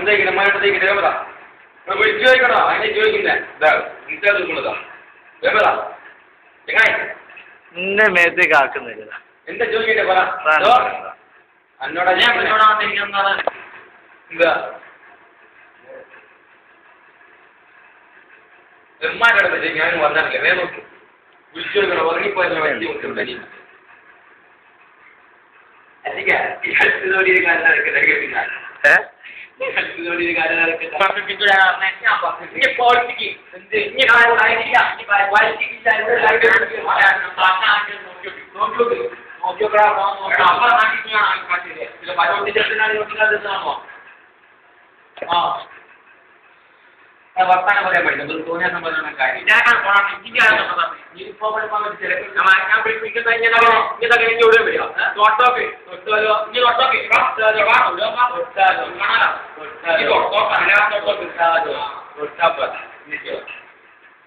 എന്താ മഴത്തേക്ക് വേമതാ വിളിച്ചു ചോദിക്കണോ അതിനെ ചോദിക്കുന്നേ ഇതാ ഇതാ നിങ്ങളതാ വേമതാ എങ്ങനെ എന്നെ മേത്തേക്ക് ആക്കുന്നില്ല എന്താ ചോദിക്കണ്ടേ പറ എന്നോടാ എന്താ എമ്മാരുടെ ഞാൻ വന്നിട്ടില്ല വേഗം നോക്കി വിളിച്ചു ചോദിക്കണോ ഉറങ്ങിപ്പോയല്ലോ വർത്താനം പറയാൻ പറ്റില്ല തോന്നിയ സംബന്ധമായ കാര്യം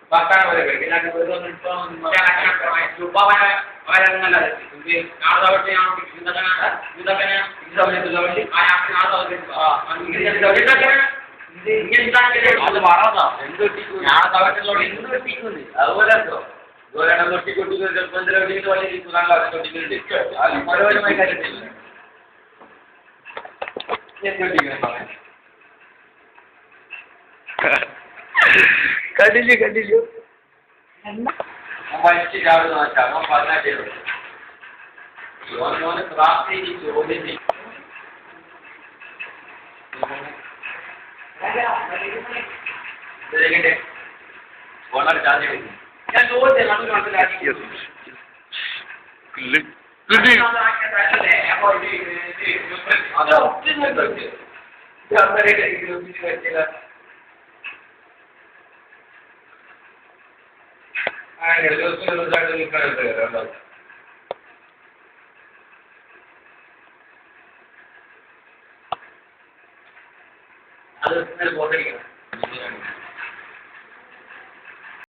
വർത്താനം പറയാൻ അത് വളർന്നോ ഞാൻ തവറ്റിലോട് എന്ത് വെട്ടിക്കുന്നത് അതുപോലെ തൊട്ടിക്കൊട്ടിക്കുന്നുണ്ട് അത് മനോഹരമായി കാര്യത്തില്ല കണ്ടില്ലു വലിച്ചു ചാടുന്ന ശവം പറഞ്ഞാൽ പ്രാപ്തി ചോദ്യം ഓണർ ചാർജ് എടുക്കും ഞാൻ ചോദിച്ചത് മനസ്സിലാക്കി അത് പോട്ടിരിക്കണം